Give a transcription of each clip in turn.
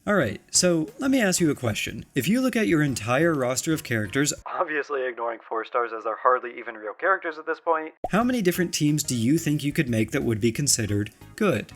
Alright, so let me ask you a question. If you look at your entire roster of characters, obviously ignoring 4 stars as they're hardly even real characters at this point, how many different teams do you think you could make that would be considered good?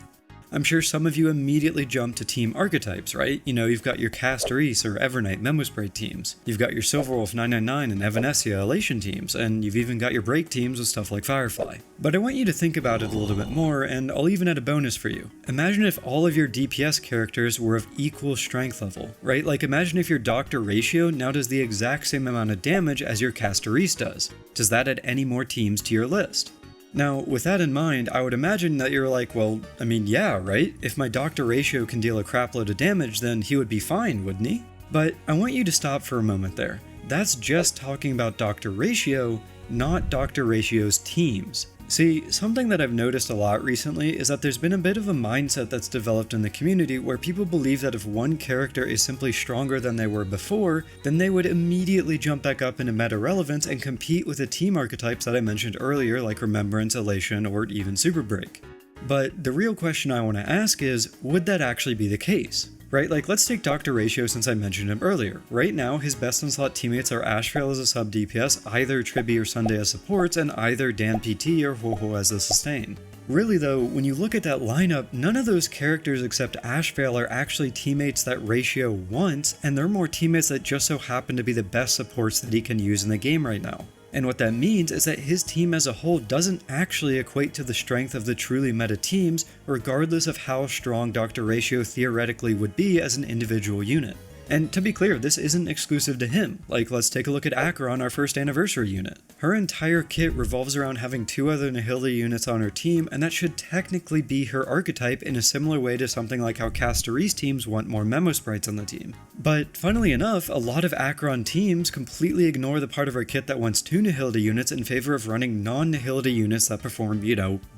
I'm sure some of you immediately jump to team archetypes, right? You know, you've got your Castoris or Evernight Memospray teams. You've got your Silverwolf 999 and Evanescia Elation teams, and you've even got your break teams with stuff like Firefly. But I want you to think about it a little bit more, and I'll even add a bonus for you. Imagine if all of your DPS characters were of equal strength level, right? Like imagine if your Doctor ratio now does the exact same amount of damage as your Castoris does. Does that add any more teams to your list? Now, with that in mind, I would imagine that you're like, well, I mean, yeah, right? If my Doctor ratio can deal a crapload of damage, then he would be fine, wouldn't he? But I want you to stop for a moment there. That's just talking about Doctor ratio, not Doctor ratio's teams. See, something that I've noticed a lot recently is that there's been a bit of a mindset that's developed in the community where people believe that if one character is simply stronger than they were before, then they would immediately jump back up into meta relevance and compete with the team archetypes that I mentioned earlier like Remembrance, Elation, or even Super Break. But the real question I want to ask is, would that actually be the case? Right, like let's take Doctor Ratio since I mentioned him earlier. Right now, his best in slot teammates are Ashvale as a sub DPS, either Triby or Sunday as supports, and either Dan PT or Hoyo as a sustain. Really though, when you look at that lineup, none of those characters except Ashvale are actually teammates that Ratio wants, and they're more teammates that just so happen to be the best supports that he can use in the game right now. And what that means is that his team as a whole doesn't actually equate to the strength of the truly meta teams, regardless of how strong Dr. Ratio theoretically would be as an individual unit. And to be clear, this isn't exclusive to him. Like, let's take a look at Acheron, our first anniversary unit. Her entire kit revolves around having 2 other Nihility units on her team, and that should technically be her archetype in a similar way to something like how Castoris teams want more Memo Sprites on the team. But funnily enough, a lot of Acheron teams completely ignore the part of her kit that wants 2 Nihility units in favor of running non-Nihility units that perform,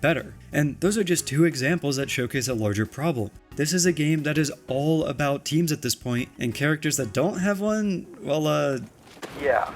better. And those are just 2 examples that showcase a larger problem. This is a game that is all about teams at this point, and characters that don't have one, well, yeah.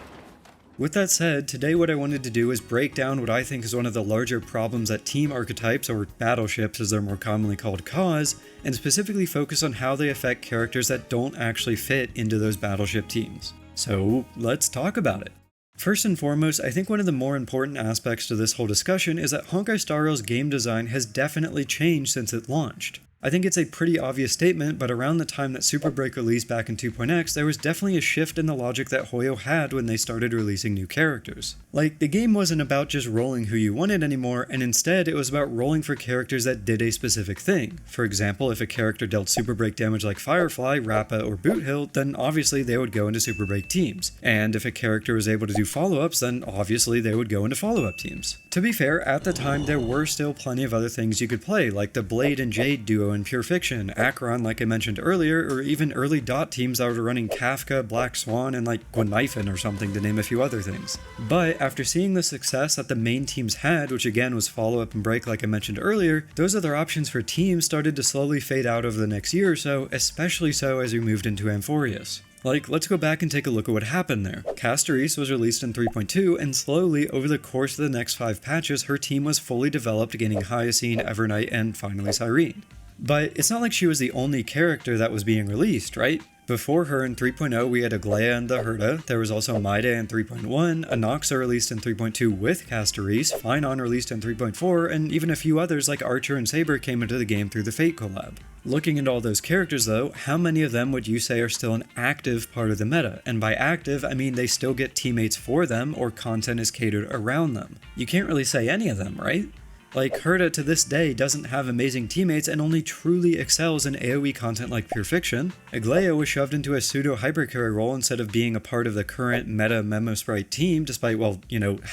With that said, today what I wanted to do is break down what I think is one of the larger problems that team archetypes, or battleships as they're more commonly called, cause, and specifically focus on how they affect characters that don't actually fit into those battleship teams. So, let's talk about it. First and foremost, I think one of the more important aspects to this whole discussion is that Honkai Star Rail's game design has definitely changed since it launched. I think it's a pretty obvious statement, but around the time that Super Break released back in 2.x, there was definitely a shift in the logic that Hoyo had when they started releasing new characters. Like, the game wasn't about just rolling who you wanted anymore, and instead it was about rolling for characters that did a specific thing. For example, if a character dealt Super Break damage like Firefly, Rappa, or Boothill, then obviously they would go into Super Break teams. And if a character was able to do follow-ups, then obviously they would go into follow-up teams. To be fair, at the time there were still plenty of other things you could play, like the Blade and Jade duo in Pure Fiction, Acheron like I mentioned earlier, or even early dot teams that were running Kafka, Black Swan, and like Gwennyfin or something to name a few other things. But after seeing the success that the main teams had, which again was follow-up and break like I mentioned earlier, those other options for teams started to slowly fade out over the next year or so, especially so as we moved into Amphorius. Like, let's go back and take a look at what happened there. Castoris was released in 3.2, and slowly, over the course of the next 5 patches, her team was fully developed, gaining Hyacine, Evernight, and finally Cyrene. But it's not like she was the only character that was being released, right? Before her in 3.0 we had Aglaia and the Herda, there was also Maide in 3.1, Anoxa released in 3.2 with Castoris, Finon released in 3.4, and even a few others like Archer and Saber came into the game through the Fate collab. Looking at all those characters though, how many of them would you say are still an active part of the meta? And by active, I mean they still get teammates for them or content is catered around them. You can't really say any of them, right? Like, Herda to this day doesn't have amazing teammates and only truly excels in AoE content like Pure Fiction. Aglaia was shoved into a pseudo-hypercarry role instead of being a part of the current meta Memo Sprite team, despite, well,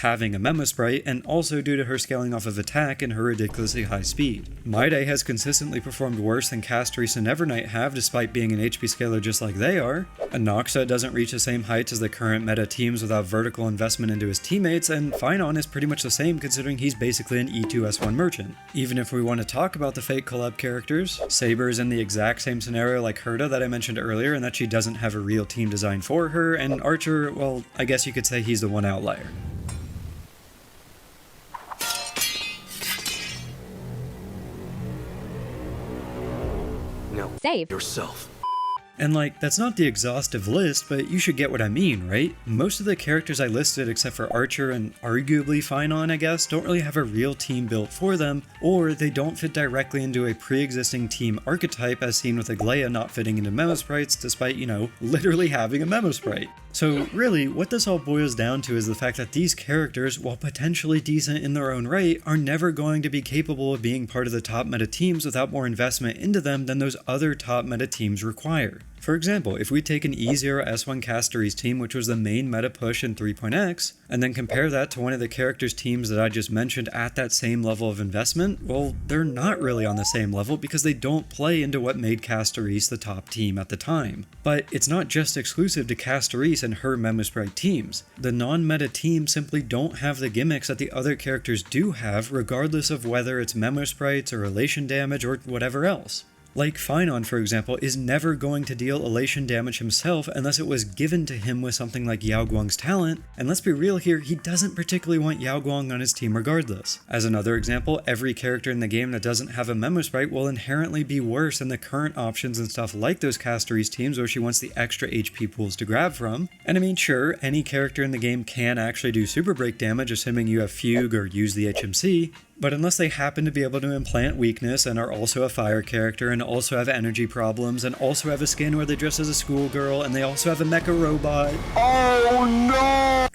having a Memo Sprite, and also due to her scaling off of attack and her ridiculously high speed. Maide has consistently performed worse than Castoris and Evernight have, despite being an HP scaler just like they are. Anoxa doesn't reach the same heights as the current meta teams without vertical investment into his teammates, and Finon is pretty much the same considering he's basically an E2S1 merchant. Even if we want to talk about the Fate collab characters, Saber is in the exact same scenario like Herda that I mentioned earlier in that she doesn't have a real team design for her, and Archer, well, I guess you could say he's the one outlier. No. Save yourself. And like, that's not the exhaustive list, but you should get what I mean, right? Most of the characters I listed, except for Archer and arguably Finon, I guess, don't really have a real team built for them, or they don't fit directly into a pre-existing team archetype as seen with Aglaia not fitting into Memo Sprites despite, literally having a Memo Sprite. So really, what this all boils down to is the fact that these characters, while potentially decent in their own right, are never going to be capable of being part of the top meta teams without more investment into them than those other top meta teams require. For example, if we take an E0 S1 Casteries team, which was the main meta push in 3.x, and then compare that to one of the characters' teams that I just mentioned at that same level of investment, well, they're not really on the same level because they don't play into what made Casteries the top team at the time. But it's not just exclusive to Casteries and her Memo Sprite teams. The non-meta teams simply don't have the gimmicks that the other characters do have, regardless of whether it's Memo Sprites or relation damage or whatever else. Like Finon, for example, is never going to deal elation damage himself unless it was given to him with something like Yao Guang's talent, and let's be real here, he doesn't particularly want Yao Guang on his team regardless. As another example, every character in the game that doesn't have a Memo Sprite will inherently be worse than the current options and stuff like those Casteries teams where she wants the extra HP pools to grab from. And I mean, sure, any character in the game can actually do super break damage assuming you have Fugue or use the HMC, but unless they happen to be able to implant weakness and are also a fire character and also have energy problems and also have a skin where they dress as a schoolgirl and they also have a mecha robot. Oh no!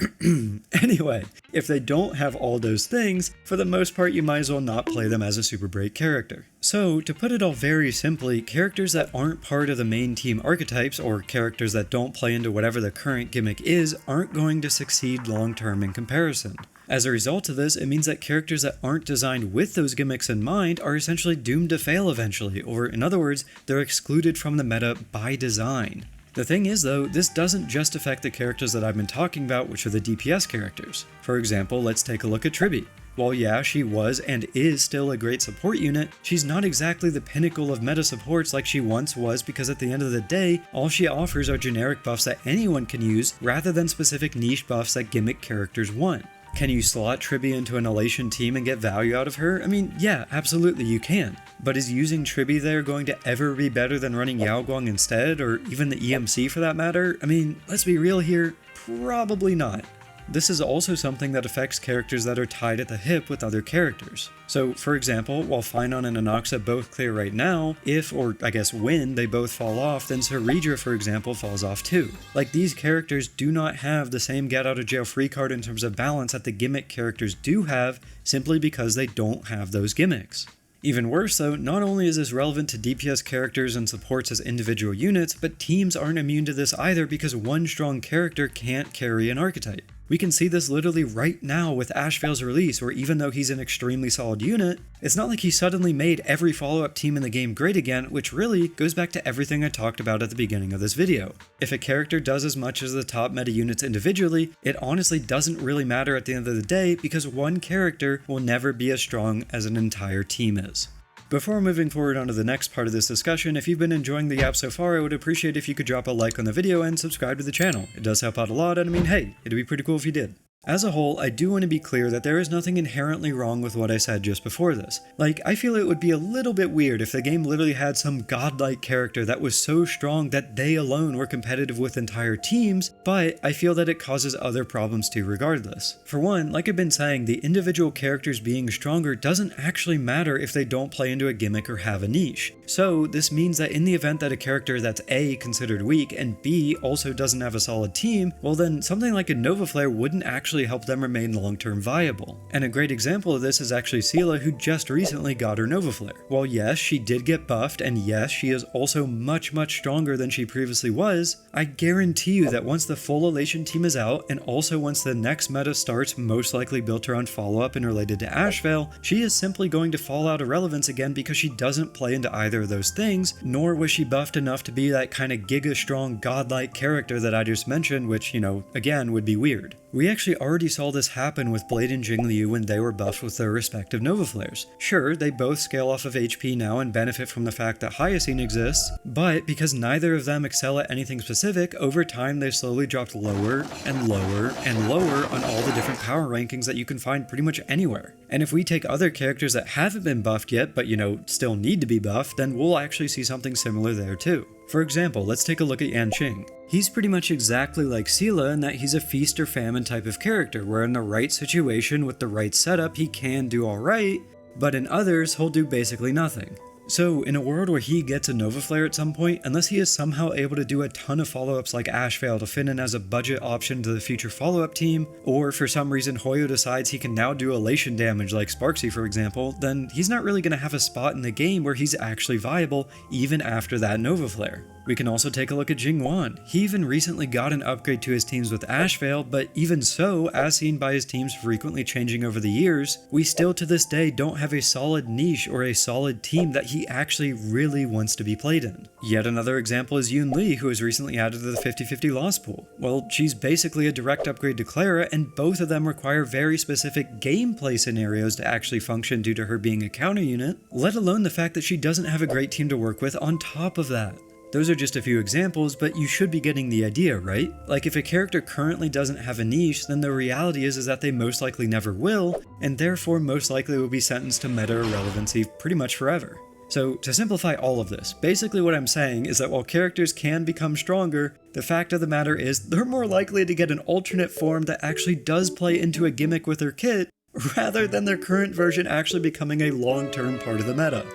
Anyway, if they don't have all those things, for the most part you might as well not play them as a super break character. So, to put it all very simply, characters that aren't part of the main team archetypes, or characters that don't play into whatever the current gimmick is, aren't going to succeed long term in comparison. As a result of this, it means that characters that aren't designed with those gimmicks in mind are essentially doomed to fail eventually, or in other words, they're excluded from the meta by design. The thing is though, this doesn't just affect the characters that I've been talking about, which are the DPS characters. For example, let's take a look at Tribby. While yeah, she was and is still a great support unit, she's not exactly the pinnacle of meta supports like she once was because at the end of the day, all she offers are generic buffs that anyone can use rather than specific niche buffs that gimmick characters want. Can you slot Tribby into an elation team and get value out of her? I mean, yeah, absolutely you can. But is using Tribby there going to ever be better than running Yao Guang instead, or even the EMC for that matter? I mean, let's be real here, probably not. This is also something that affects characters that are tied at the hip with other characters. So, for example, while Finon and Anoxa both clear right now, if, or I guess when, they both fall off, then Saridra, for example, falls off too. Like, these characters do not have the same get out of jail free card in terms of balance that the gimmick characters do have, simply because they don't have those gimmicks. Even worse though, not only is this relevant to DPS characters and supports as individual units, but teams aren't immune to this either because one strong character can't carry an archetype. We can see this literally right now with Ashvale's release, where even though he's an extremely solid unit, it's not like he suddenly made every follow-up team in the game great again, which really goes back to everything I talked about at the beginning of this video. If a character does as much as the top meta units individually, it honestly doesn't really matter at the end of the day because one character will never be as strong as an entire team is. Before moving forward onto the next part of this discussion, if you've been enjoying the app so far, I would appreciate if you could drop a like on the video and subscribe to the channel. It does help out a lot, and I mean, hey, it'd be pretty cool if you did. As a whole, I do want to be clear that there is nothing inherently wrong with what I said just before this. Like, I feel it would be a little bit weird if the game literally had some godlike character that was so strong that they alone were competitive with entire teams, but I feel that it causes other problems too regardless. For one, like I've been saying, the individual characters being stronger doesn't actually matter if they don't play into a gimmick or have a niche. So, this means that in the event that a character that's A, considered weak, and B, also doesn't have a solid team, well then something like a Novaflare wouldn't actually help them remain long-term viable. And a great example of this is actually Sela, who just recently got her Novaflare. While yes, she did get buffed, and yes, she is also much stronger than she previously was, I guarantee you that once the full elation team is out, and also once the next meta starts, most likely built around follow-up and related to Ashvale, she is simply going to fall out of relevance again because she doesn't play into either of those things, nor was she buffed enough to be that kind of giga-strong godlike character that I just mentioned, which, again, would be weird. We actually already saw this happen with Blade and Jingliu when they were buffed with their respective Novaflares. Sure, they both scale off of HP now and benefit from the fact that Hyoscene exists, but because neither of them excel at anything specific, over time they've slowly dropped lower and lower and lower on all the different power rankings that you can find pretty much anywhere. And if we take other characters that haven't been buffed yet, but still need to be buffed, then we'll actually see something similar there too. For example, let's take a look at Yanqing. He's pretty much exactly like Sela in that he's a feast or famine type of character, where in the right situation with the right setup he can do alright, but in others he'll do basically nothing. So, in a world where he gets a Novaflare at some point, unless he is somehow able to do a ton of follow-ups like Ashvale to fit in as a budget option to the future follow-up team, or for some reason Hoyo decides he can now do elation damage like Sparksy for example, then he's not really going to have a spot in the game where he's actually viable even after that Novaflare. We can also take a look at Jingwan. He even recently got an upgrade to his teams with Ashvale, but even so, as seen by his teams frequently changing over the years, we still to this day don't have a solid niche or a solid team that he actually really wants to be played in. Yet another example is Yoon Lee, who was recently added to the 50-50 Lost Pool. Well, she's basically a direct upgrade to Clara, and both of them require very specific gameplay scenarios to actually function due to her being a counter unit, let alone the fact that she doesn't have a great team to work with on top of that. Those are just a few examples, but you should be getting the idea, right? Like if a character currently doesn't have a niche, then the reality is that they most likely never will, and therefore most likely will be sentenced to meta irrelevancy pretty much forever. So to simplify all of this, basically what I'm saying is that while characters can become stronger, the fact of the matter is they're more likely to get an alternate form that actually does play into a gimmick with their kit, rather than their current version actually becoming a long-term part of the meta.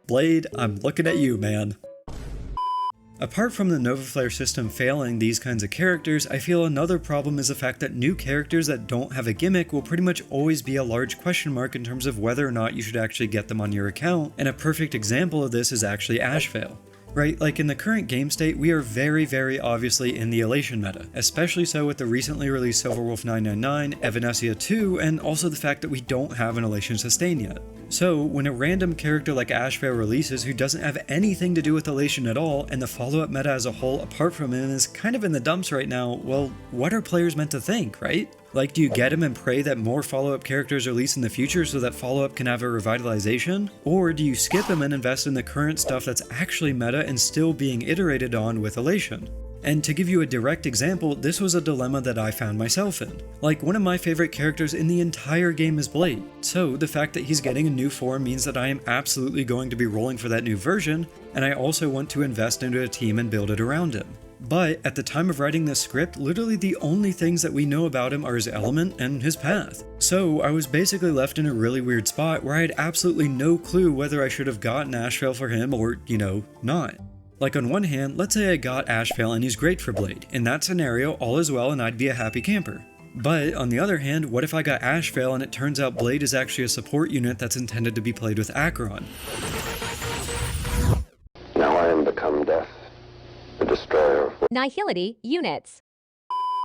Blade, I'm looking at you, man. Apart from the Novaflare system failing these kinds of characters, I feel another problem is the fact that new characters that don't have a gimmick will pretty much always be a large question mark in terms of whether or not you should actually get them on your account, and a perfect example of this is actually Ashvale. Right, like in the current game state, we are very obviously in the elation meta, especially so with the recently released Silverwolf 999, Evanescia 2, and also the fact that we don't have an elation sustain yet. So, when a random character like Ashvale releases who doesn't have anything to do with elation at all, and the follow-up meta as a whole apart from him is kind of in the dumps right now, well, what are players meant to think, right? Like, do you get him and pray that more follow-up characters release in the future so that follow-up can have a revitalization? Or do you skip him and invest in the current stuff that's actually meta and still being iterated on with elation? And to give you a direct example, this was a dilemma that I found myself in. Like, one of my favorite characters in the entire game is Blade, so the fact that he's getting a new form means that I am absolutely going to be rolling for that new version, and I also want to invest into a team and build it around him. But at the time of writing this script, literally the only things that we know about him are his element and his path. So I was basically left in a really weird spot where I had absolutely no clue whether I should have gotten Ashvale for him or, not. Like on one hand, let's say I got Ashvale and he's great for Blade. In that scenario, all is well and I'd be a happy camper. But on the other hand, what if I got Ashvale and it turns out Blade is actually a support unit that's intended to be played with Acheron? Now I am become death, the destroyer of Nihility units.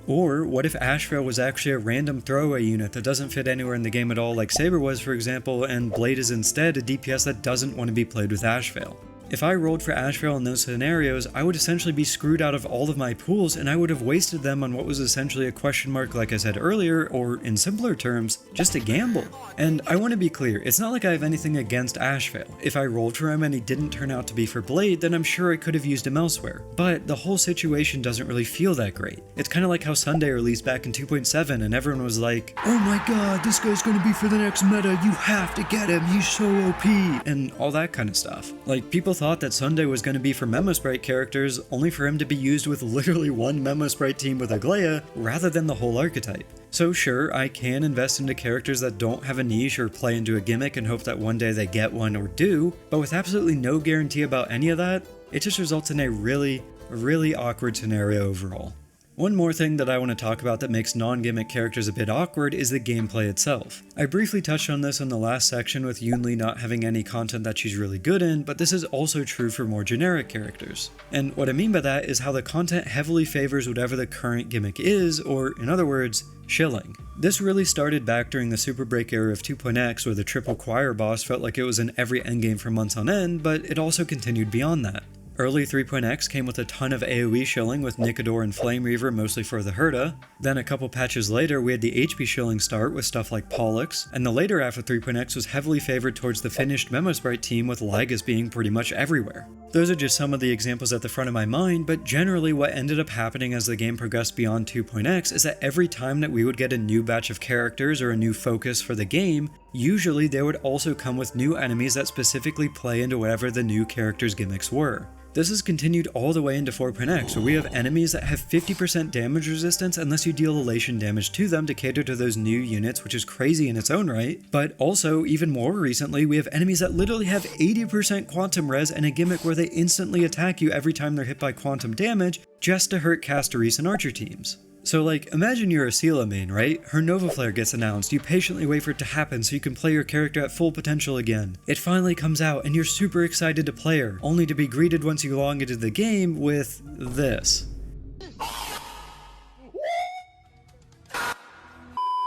Or what if Ashvale was actually a random throwaway unit that doesn't fit anywhere in the game at all like Saber was for example, and Blade is instead a DPS that doesn't want to be played with Ashvale? If I rolled for Ashvale in those scenarios, I would essentially be screwed out of all of my pools and I would have wasted them on what was essentially a question mark like I said earlier, or in simpler terms, just a gamble. And I want to be clear, it's not like I have anything against Ashvale. If I rolled for him and he didn't turn out to be for Blade, then I'm sure I could have used him elsewhere. But the whole situation doesn't really feel that great. It's kind of like how Sunday released back in 2.7 and everyone was like, oh my god, this guy's gonna be for the next meta, you have to get him, he's so OP, and all that kind of stuff. Like, people thought that Sunday was going to be for Memo Sprite characters, only for him to be used with literally one Memo Sprite team with Aglaia, rather than the whole archetype. So sure, I can invest into characters that don't have a niche or play into a gimmick and hope that one day they get one or do, but with absolutely no guarantee about any of that, it just results in a really awkward scenario overall. One more thing that I want to talk about that makes non-gimmick characters a bit awkward is the gameplay itself. I briefly touched on this in the last section with Yoon Lee not having any content that she's really good in, but this is also true for more generic characters. And what I mean by that is how the content heavily favors whatever the current gimmick is, or in other words, Shilling. This really started back during the Super Break era of 2.x where the triple choir boss felt like it was in every endgame for months on end, but it also continued beyond that. Early 3.x came with a ton of AoE shilling with Nicodor and Flame Reaver mostly for the Herta. Then a couple patches later we had the HP shilling start with stuff like Pollux, and the later half of 3.x was heavily favored towards the finished Memo Sprite team with Lygus being pretty much everywhere. Those are just some of the examples at the front of my mind, but generally what ended up happening as the game progressed beyond 2.x is that every time that we would get a new batch of characters or a new focus for the game, usually they would also come with new enemies that specifically play into whatever the new character's gimmicks were. This is continued all the way into 4.x, where we have enemies that have 50% damage resistance unless you deal elation damage to them to cater to those new units, which is crazy in its own right. But also, even more recently, we have enemies that literally have 80% quantum res and a gimmick where they instantly attack you every time they're hit by quantum damage, just to hurt Casteris and Archer teams. So like, imagine you're a Sela main, right? Her Novaflare gets announced, you patiently wait for it to happen so you can play your character at full potential again. It finally comes out and you're super excited to play her, only to be greeted once you log into the game with this.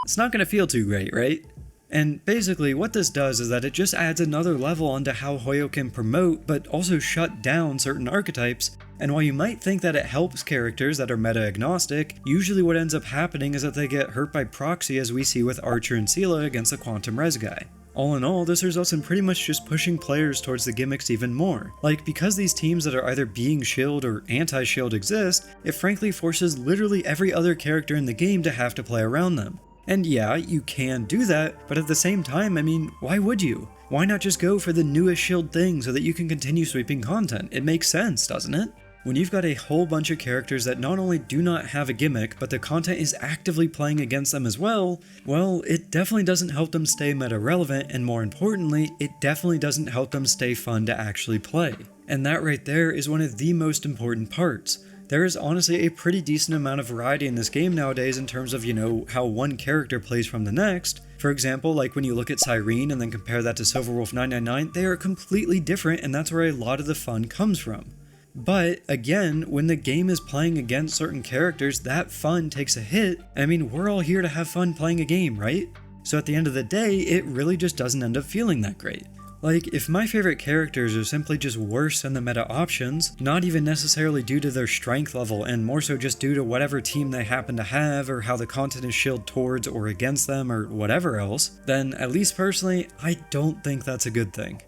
It's not gonna feel too great, right? And basically what this does is that it just adds another level onto how Hoyo can promote but also shut down certain archetypes, and while you might think that it helps characters that are meta agnostic, usually what ends up happening is that they get hurt by proxy, as we see with Archer and Sela against the quantum res guy. All in all, this results in pretty much just pushing players towards the gimmicks even more. Like, because these teams that are either being shield or anti-shield exist, it frankly forces literally every other character in the game to have to play around them. And yeah, you can do that, but at the same time, I mean, why would you? Why not just go for the newest shield thing so that you can continue sweeping content? It makes sense, doesn't it? When you've got a whole bunch of characters that not only do not have a gimmick, but the content is actively playing against them as well, it definitely doesn't help them stay meta relevant, and more importantly, it definitely doesn't help them stay fun to actually play. And that right there is one of the most important parts. There is honestly a pretty decent amount of variety in this game nowadays in terms of, how one character plays from the next. For example, like when you look at Cyrene and then compare that to Silverwolf 999, they are completely different, and that's where a lot of the fun comes from. But again, when the game is playing against certain characters, that fun takes a hit. I mean, we're all here to have fun playing a game, right? So at the end of the day, it really just doesn't end up feeling that great. Like, if my favorite characters are simply just worse than the meta options, not even necessarily due to their strength level, and more so just due to whatever team they happen to have, or how the content is shielded towards or against them, or whatever else, then at least personally, I don't think that's a good thing.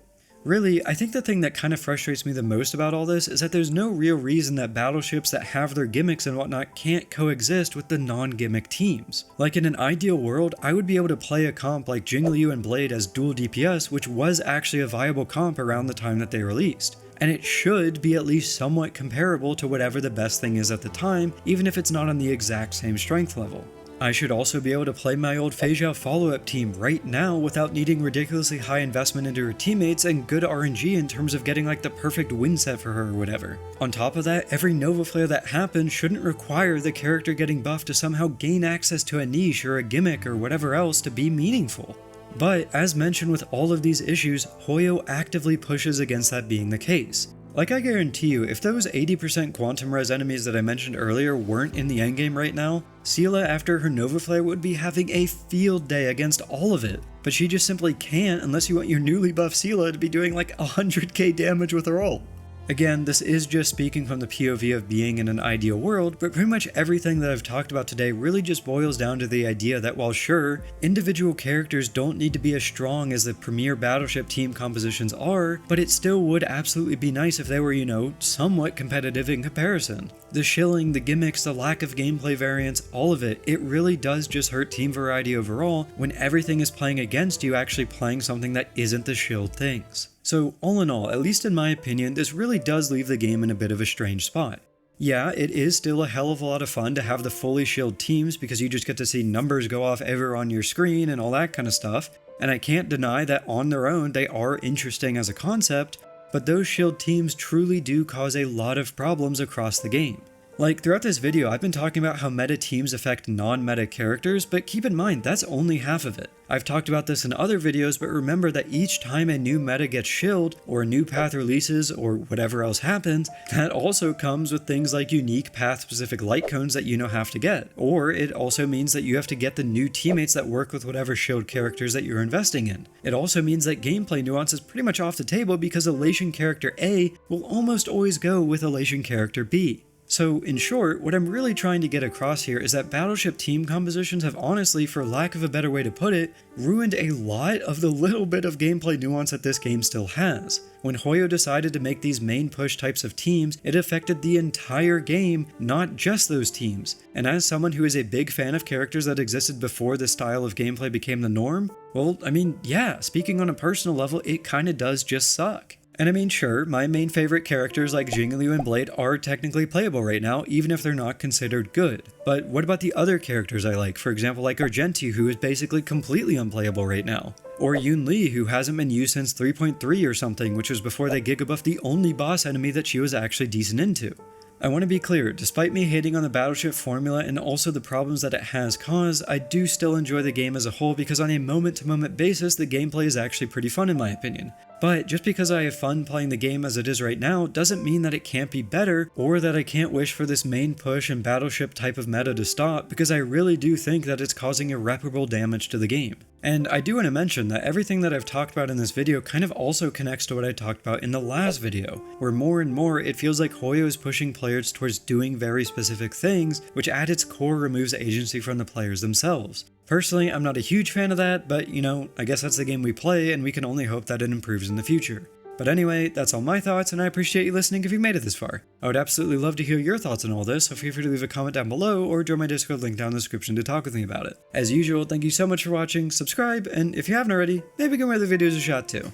Really, I think the thing that kind of frustrates me the most about all this is that there's no real reason that battleships that have their gimmicks and whatnot can't coexist with the non-gimmick teams. Like, in an ideal world, I would be able to play a comp like Jingliu and Blade as dual DPS, which was actually a viable comp around the time that they released. And it should be at least somewhat comparable to whatever the best thing is at the time, even if it's not on the exact same strength level. I should also be able to play my old Fei Zhao follow-up team right now without needing ridiculously high investment into her teammates and good RNG in terms of getting like the perfect win set for her or whatever. On top of that, every Novaflare that happens shouldn't require the character getting buffed to somehow gain access to a niche or a gimmick or whatever else to be meaningful. But as mentioned with all of these issues, Hoyo actively pushes against that being the case. Like, I guarantee you, if those 80% quantum res enemies that I mentioned earlier weren't in the endgame right now, Sela after her Novaflare would be having a field day against all of it. But she just simply can't unless you want your newly buffed Sela to be doing like 100k damage with her ult. Again, this is just speaking from the POV of being in an ideal world, but pretty much everything that I've talked about today really just boils down to the idea that while sure, individual characters don't need to be as strong as the premier battleship team compositions are, but it still would absolutely be nice if they were, somewhat competitive in comparison. The shilling, the gimmicks, the lack of gameplay variance, all of it really does just hurt team variety overall when everything is playing against you actually playing something that isn't the shield things. So all in all, at least in my opinion, this really does leave the game in a bit of a strange spot. Yeah, it is still a hell of a lot of fun to have the fully shield teams because you just get to see numbers go off ever on your screen and all that kind of stuff, and I can't deny that on their own they are interesting as a concept, but those shield teams truly do cause a lot of problems across the game. Like, throughout this video, I've been talking about how meta teams affect non-meta characters, but keep in mind, that's only half of it. I've talked about this in other videos, but remember that each time a new meta gets shilled, or a new path releases, or whatever else happens, that also comes with things like unique path-specific light cones that you have to get. Or it also means that you have to get the new teammates that work with whatever shield characters that you're investing in. It also means that gameplay nuance is pretty much off the table because Elation character A will almost always go with Elation character B. So in short, what I'm really trying to get across here is that Battleship team compositions have honestly, for lack of a better way to put it, ruined a lot of the little bit of gameplay nuance that this game still has. When Hoyo decided to make these main push types of teams, it affected the entire game, not just those teams. And as someone who is a big fan of characters that existed before this style of gameplay became the norm, well, I mean, yeah, speaking on a personal level, it kinda does just suck. And I mean, sure, my main favorite characters like Jingliu and Blade are technically playable right now, even if they're not considered good. But what about the other characters I like? For example, like Argenti, who is basically completely unplayable right now. Or Yun Li, who hasn't been used since 3.3 or something, which was before they gigabuffed the only boss enemy that she was actually decent into. I want to be clear, despite me hating on the Battleship formula and also the problems that it has caused, I do still enjoy the game as a whole because on a moment-to-moment basis, the gameplay is actually pretty fun in my opinion. But just because I have fun playing the game as it is right now doesn't mean that it can't be better, or that I can't wish for this main push and Battleship type of meta to stop, because I really do think that it's causing irreparable damage to the game. And I do want to mention that everything that I've talked about in this video kind of also connects to what I talked about in the last video, where more and more it feels like Hoyo is pushing players towards doing very specific things, which at its core removes agency from the players themselves. Personally, I'm not a huge fan of that, but you know, I guess that's the game we play and we can only hope that it improves in the future. But anyway, that's all my thoughts, and I appreciate you listening if you made it this far. I would absolutely love to hear your thoughts on all this, so feel free to leave a comment down below or join my Discord link down in the description to talk with me about it. As usual, thank you so much for watching, subscribe, and if you haven't already, maybe give my other videos a shot too.